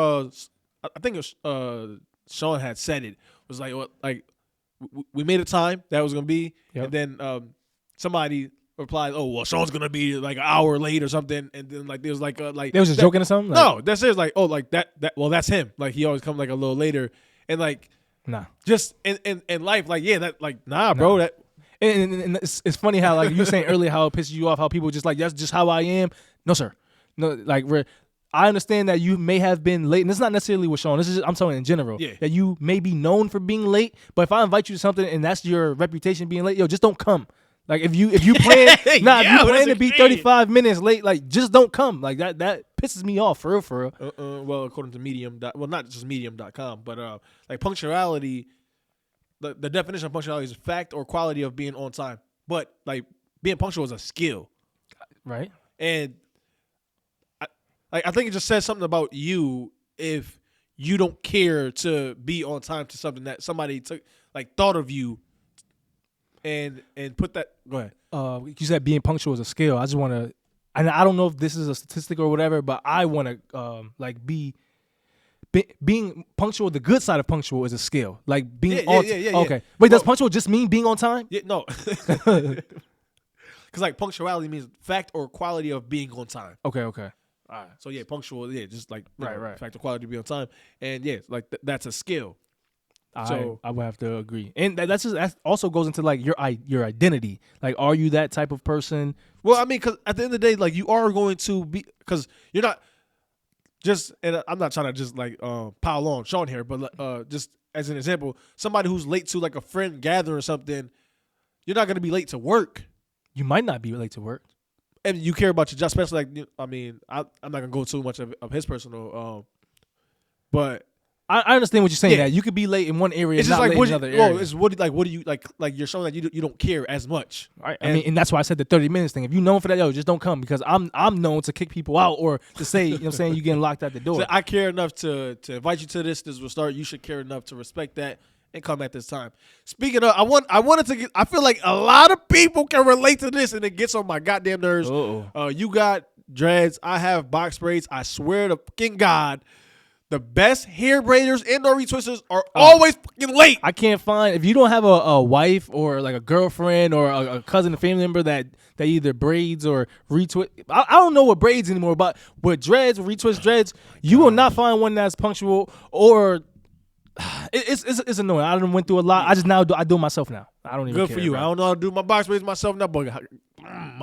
I think it was, Sean had said it was like we made a time that was gonna be, and then somebody replied, "Oh well, Sean's gonna be like an hour late or something," and then like there was like they was just joking or something. No, that's just like like that. Well, that's him. Like he always come like a little later, and like nah, just in life, like that like nah, bro. That and it's funny how like you were saying earlier how it pisses you off how people just like that's just how I am. No sir, no like I understand that you may have been late, and it's not necessarily with Sean. This is I'm talking in general. Yeah. That you may be known for being late, but if I invite you to something and that's your reputation being late, just don't come. Like if you plan, if you plan to be 35 minutes late, like just don't come. Like that pisses me off for real. Well, according to Medium, not just Medium.com, but like punctuality, the definition of punctuality is fact or quality of being on time. But like being punctual is a skill, right? And I think it just says something about you if you don't care to be on time to something that somebody thought of you and put that. Go ahead. You said being punctual is a skill. I just want to, and I don't know if this is a statistic or whatever, but I want to being punctual. The good side of punctual is a skill. Like being yeah. Okay, wait, does punctual just mean being on time? Yeah, no. Because like punctuality means fact or quality of being on time. Okay. All right. So punctual, just like right. fact or quality to be on time, and like that's a skill. So I would have to agree, and that also goes into like your identity. Like, are you that type of person? Well, I mean, because at the end of the day, like you are going to be, because you're not just, and I'm not trying to just like pile on Sean here, but just as an example, somebody who's late to like a friend gathering or something, you're not going to be late to work. You might not be late to work. And you care about your job, especially like I'm not gonna go too much of his personal, but I understand what you're saying. Yeah. That you could be late in one area, it's and just not like late in another area. it's what do you like you're showing that you don't care as much. Right. And that's why I said the 30 minutes thing. If you're known for that, just don't come, because I'm known to kick people out or to say, you know what I'm saying, you getting locked out the door. So I care enough to invite you to this will start. You should care enough to respect that and come at this time. Speaking of, I feel like a lot of people can relate to this, and it gets on my goddamn nerves. You got dreads. I have box braids. I swear to fucking God, the best hair braiders and or retwisters are always fucking late. I can't find, if you don't have a wife or like a girlfriend or a cousin, a family member that either braids or retwist. I don't know what braids anymore, but with dreads, retwist dreads, you will not find one that's punctual or. It's annoying. I done went through a lot. I just I do it myself now. I don't even Good care, for you. bro. I don't know how to do my box braids myself now, but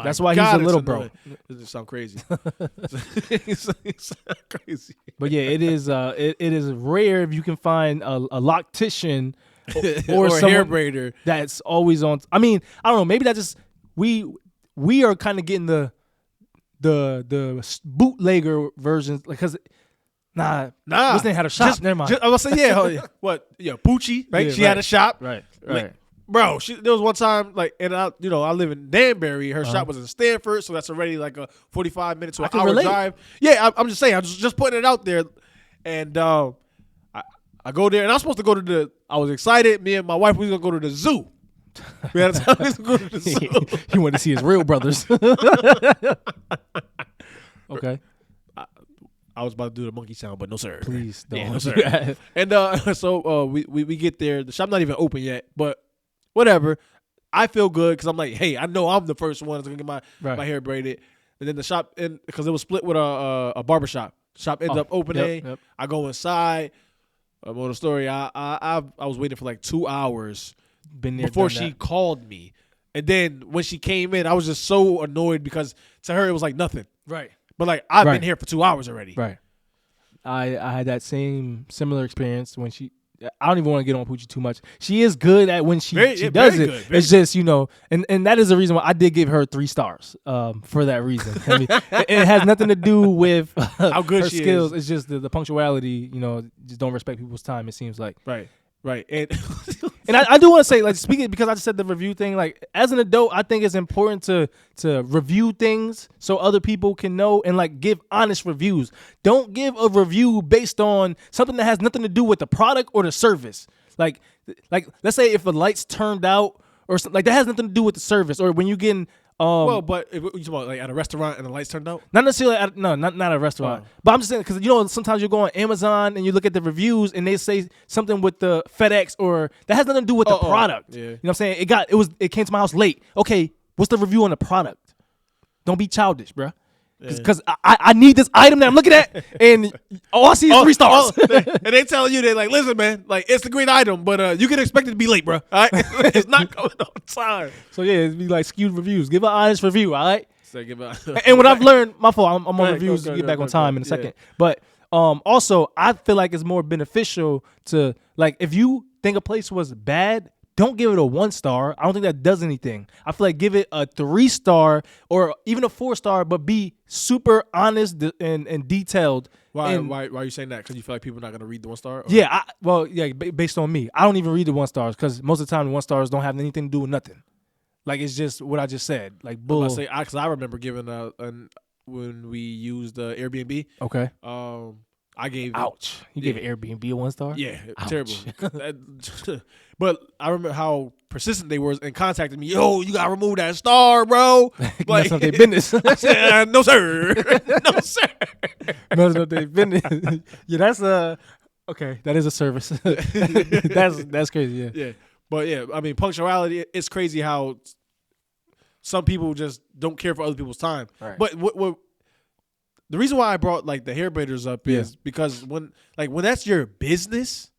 That's why he's a little bro. It just sound crazy. It sound crazy. But yeah, it is rare if you can find a loctician or a someone hair braider that's always on. I mean, I don't know. Maybe that just we are kind of getting the bootlegger versions, because. Nah. This thing had a shop. Never mind. I was saying, what? Yeah, Poochie, right? Yeah, She had a shop, Right. Like, bro, there was one time, like, and I live in Danbury. Her shop was in Stanford, so that's already like a 45 minutes to an hour drive. Yeah, I'm just saying. I'm just putting it out there, and I go there, and I'm supposed to go to I was excited. Me and my wife, we was gonna go to the zoo. We had a time to go to the zoo. He wanted to see his real brothers. Okay. I was about to do the monkey sound, but no sir. Please don't. Yeah, no, sir. And so we get there. The shop not even open yet, but whatever. I feel good because I'm like, hey, I know I'm the first one that's gonna get my hair braided. And then the shop, because it was split with a barber shop. Shop ends up opening. Yep. I go inside. Moral story. I was waiting for like 2 hours Been there before she called me, and then when she came in, I was just so annoyed because to her it was like nothing. Right. But like I've been here for 2 hours already. Right. I had that similar experience when she. I don't even want to get on Poochie too much. She is good at when she does it. Good, it's just, and that is the reason why I did give her 3 stars for that reason. I mean, it has nothing to do with how good her she skills. is. It's just the punctuality. Just don't respect people's time. It seems like. Right. And I do want to say, like, speaking, because I just said the review thing, like, as an adult, I think it's important to review things so other people can know and, like, give honest reviews. Don't give a review based on something that has nothing to do with the product or the service. Like let's say if the lights turned out or something, like, that has nothing to do with the service, or when you getting well, but if you talking about like at a restaurant and the lights turned out, not necessarily not at a restaurant, but I'm just saying, because sometimes you go on Amazon and you look at the reviews and they say something with the FedEx or that has nothing to do with the product. Yeah. You know what I'm saying? It came to my house late. Okay, what's the review on the product? Don't be childish, bruh. Because I need this item that I'm looking at, and all I see is 3 stars. And they telling you, they like, listen, man, like, it's a great item, but you can expect it to be late, bro. All right, it's not coming on time. So yeah, it'd be like skewed reviews. Give an honest review, all right? So And what I've learned, my fault, I'm on reviews. Go, get back on time in a second. Yeah. But also, I feel like it's more beneficial to, like, if you think a place was bad, don't give it a 1 star. I don't think that does anything. I feel like give it a 3 star or even a 4 star, but be super honest and detailed. Why are you saying that? Because you feel like people are not going to read the 1 star? Or? Yeah, based on me. I don't even read the 1 stars because most of the time the 1 stars don't have anything to do with nothing. Like, it's just what I just said. Like, bull. Because I remember giving when we used Airbnb. Okay. I gave. Ouch. You gave Airbnb a 1 star? Yeah, Ouch. Terrible. But I remember how persistent they were in contacting me. Yo, you gotta remove that star, bro. Like, that's not their business. I said, no sir, no sir. That's not their business. Yeah, that's okay. That is a service. That's crazy. Yeah. Yeah, but yeah, I mean, punctuality. It's crazy how some people just don't care for other people's time. Right. But what the reason why I brought like the hair braiders up is because when that's your business.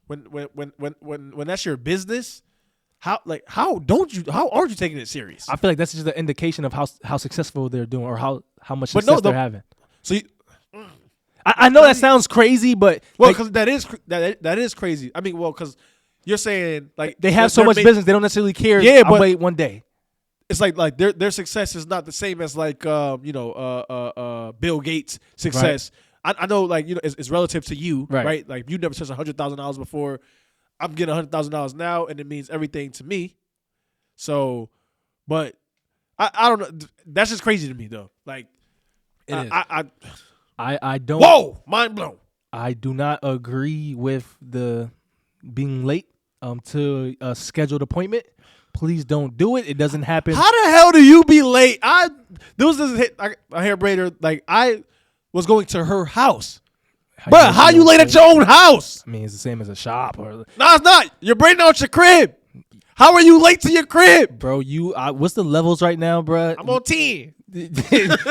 When that's your business, how aren't you taking it serious? I feel like that's just an indication of how successful they're doing or how much success they're having. So I know that sounds crazy, but because that is crazy. I mean, because you're saying like they have so much business they don't necessarily care. Yeah, but wait one day. it's like their success is not the same as like Bill Gates' success. Right. I know like it's relative to you, right? Like if you never touched $100,000 before, I'm getting $100,000 now, and it means everything to me. So, but I don't know. That's just crazy to me though. Like it is. I don't. Whoa, mind blown. I do not agree with the being late to a scheduled appointment. Please don't do it. It doesn't happen. How the hell do you be late? There was this a hair braider. Like I was going to her house. Bruh, how you late at your own house? I mean, it's the same as a shop. No, it's not. You're braiding out your crib. How are you late to your crib? Bro, what's the levels right now, bro? I'm on 10.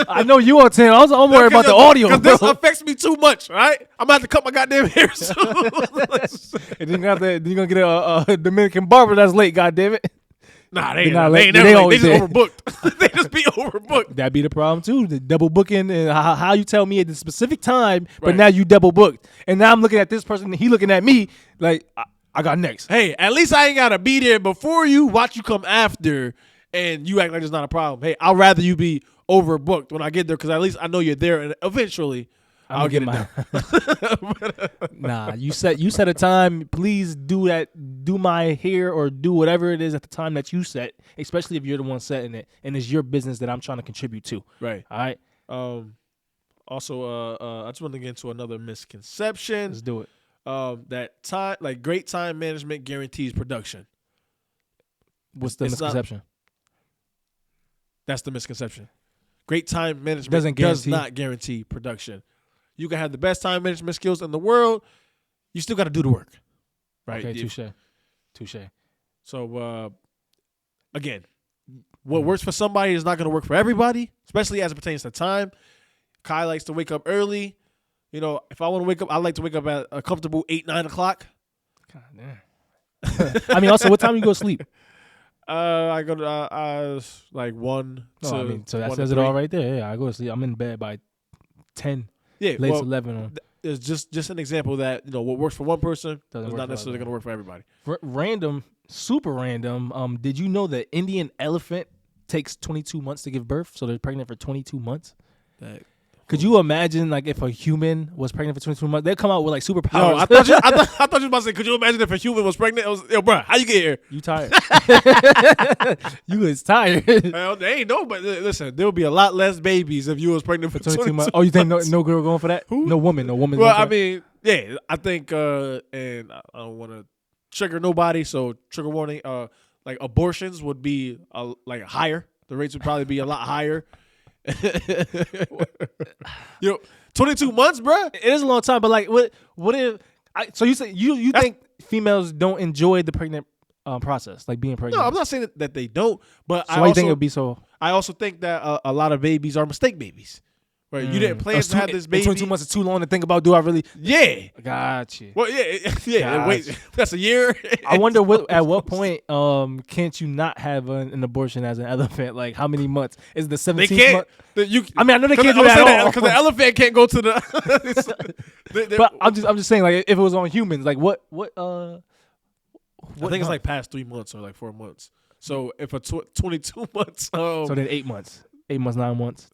I know you on 10. I'm worried about the audio, bro. This affects me too much, right? I'm going to have to cut my goddamn hair soon. And then you're going to get a Dominican barber that's late, goddammit. Nah, they ain't late. They just overbooked. They just be overbooked. That'd be the problem, too. The double booking and how you tell me at the specific time, but now you double booked. And now I'm looking at this person and he looking at me like, I got next. Hey, at least I ain't got to be there before you, watch you come after, and you act like it's not a problem. Hey, I'd rather you be overbooked when I get there because at least I know you're there, and eventually I'll get it done. Nah, you set a time. Please do that. Do my hair or do whatever it is at the time that you set, especially if you're the one setting it, and it's your business that I'm trying to contribute to. Right. All right. Also, I just want to get into another misconception. Let's do it. That time, like great time management guarantees production. What's the misconception? That's the misconception. Great time management does not guarantee production. You can have the best time management skills in the world. You still got to do the work. Right? Okay, touche. So, again, what works for somebody is not going to work for everybody, especially as it pertains to time. Kai likes to wake up early. You know, if I want to wake up, I like to wake up at a comfortable 8, 9 o'clock. God damn. I mean, also, what time you go to sleep? I go to like 1 to. I mean, so that says it all right there. Yeah, I go to sleep. I'm in bed by 10. Yeah, late 11. It's just an example that what works for one person is not necessarily going to work for everybody. Random, super random. Did you know the Indian elephant takes 22 months to give birth? So they're pregnant for 22 months. Could you imagine, like, if a human was pregnant for 22 months? They'd come out with, like, superpowers. Yo, I thought you was about to say, could you imagine if a human was pregnant? Bro, how you get here? You tired. You was tired. Well, they ain't no, but listen, there would be a lot less babies if you was pregnant for 22 months. Oh, you think no girl going for that? Who? No woman. Well, I mean, yeah, I think, and I don't want to trigger nobody, so trigger warning, like, abortions would be, like, higher. The rates would probably be a lot higher. 22 months, bro. It is a long time, but like, what if? So you say you think females don't enjoy the pregnant process, like being pregnant? No, I'm not saying that they don't, but so why do you think it would be so? I also think that a lot of babies are mistake babies. Right, you didn't plan to have this baby. 22 months is too long to think about. Do I really? Yeah, gotcha. Well, yeah. Wait, that's a year. I wonder at what point can't you not have an abortion as an elephant? Like how many months is the 17th they can't, month? I mean, I know they can't do that at all because the elephant can't go to the. But I'm just saying, like, if it was on humans, like what I think it's like past 3 months or like 4 months. So if a 22 months, so then 8 months, 9 months.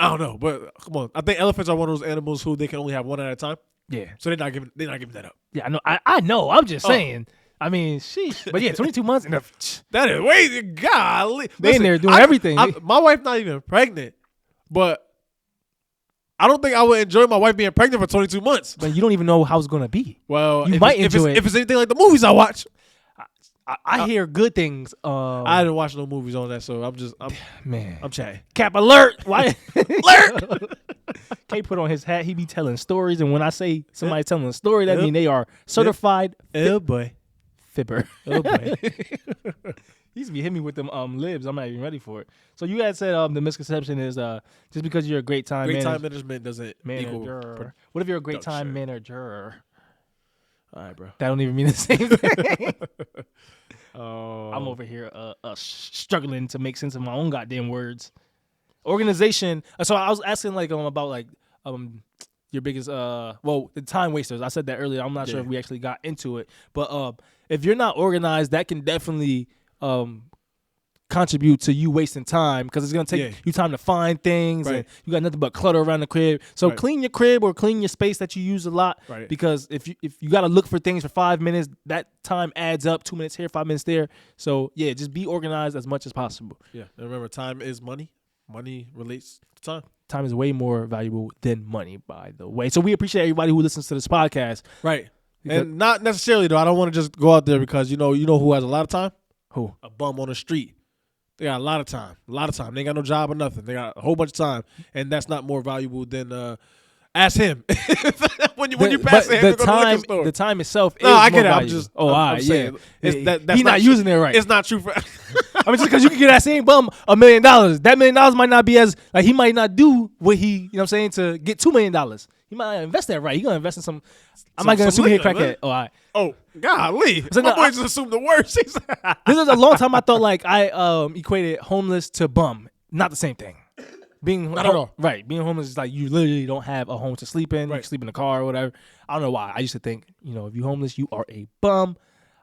I don't know, but come on. I think elephants are one of those animals who they can only have one at a time. Yeah. So they're not giving that up. Yeah, I know. I know. I'm just saying. I mean, sheesh. But yeah, 22 months enough. That is way golly. They in there doing everything. My wife not even pregnant, but I don't think I would enjoy my wife being pregnant for 22 months. But you don't even know how it's gonna be. Well, you might enjoy it if it's anything like the movies I watch. I hear good things. I didn't watch no movies on that, so I'm chatting. Cap alert! Why? Alert! K put on his hat. He be telling stories, and when I say somebody telling a story, that mean they are certified. Oh boy, fibber. Oh boy. He used to be hitting me with them libs. I'm not even ready for it. So you had said the misconception is just because you're a great time management doesn't equal. What if you're a great time manager? All right, bro. That don't even mean the same thing. I'm over here struggling to make sense of my own goddamn words. Organization. So I was asking about your biggest the time wasters. I said that earlier. I'm not sure if we actually got into it, but if you're not organized, that can definitely contribute to you wasting time because it's gonna take you time to find things and you got nothing but clutter around the crib. So clean your crib or clean your space that you use a lot because if you got to look for things for 5 minutes, that time adds up. 2 minutes here, 5 minutes there. So yeah, just be organized as much as possible. Yeah, and remember, time is money. Money relates to time. Time is way more valuable than money, by the way. So we appreciate everybody who listens to this podcast. Right. And not necessarily though. I don't want to just go out there because you know who has a lot of time? Who? A bum on the street. They got a lot of time. A lot of time. They ain't got no job or nothing. They got a whole bunch of time, and that's not more valuable than ask him when you pass him. The time itself. No, is I get more it. valuable. I'm saying, that's he's not using it right. It's not true for. I mean, just because you can get that same bum $1 million, that $1 million might not be as like he might not do what he, you know what I'm saying, to get $2 million. He might not invest that right. He gonna invest in some. I'm not gonna assume he a crackhead. Oh, all right. Oh, golly. So my boy just assumed the worst. This is a long time I thought like I equated homeless to bum. Not the same thing. Being not at all. Right. Being homeless is like you literally don't have a home to sleep in. You sleep in a car or whatever. I don't know why. I used to think, if you're homeless, you are a bum.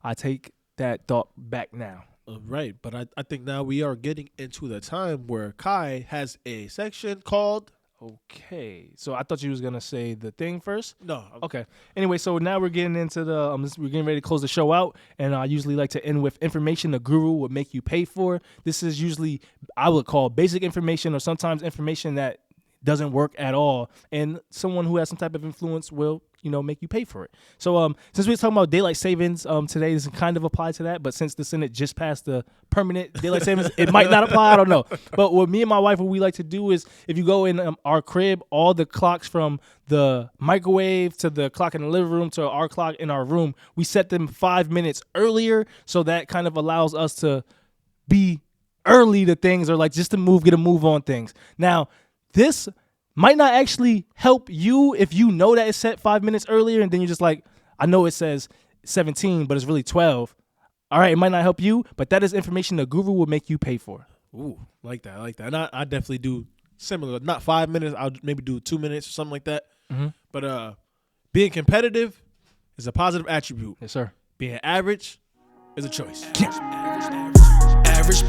I take that thought back now. Right. But I think now we are getting into the time where Kai has a section called. Okay, so I thought you was gonna say the thing first. No. Okay. Anyway, so now we're getting into the we're getting ready to close the show out, and I usually like to end with information the guru would make you pay for. This is usually I would call basic information, or sometimes information that doesn't work at all, and someone who has some type of influence will make you pay for it. So since we're talking about daylight savings today, this kind of apply to that, but since the Senate just passed the permanent daylight savings, it might not apply. I don't know. But what me and my wife, what we like to do is if you go in our crib, all the clocks from the microwave to the clock in the living room to our clock in our room, we set them 5 minutes earlier, so that kind of allows us to be early to things, or like just to get a move on things. Now, this might not actually help you if you know that it's set 5 minutes earlier, and then you're just like, I know it says 17, but it's really 12. All right, it might not help you, but that is information the guru will make you pay for. Ooh, like that. And I definitely do similar. Not 5 minutes. I'll maybe do 2 minutes or something like that. Mm-hmm. But being competitive is a positive attribute. Yes, sir. Being average is a choice. Average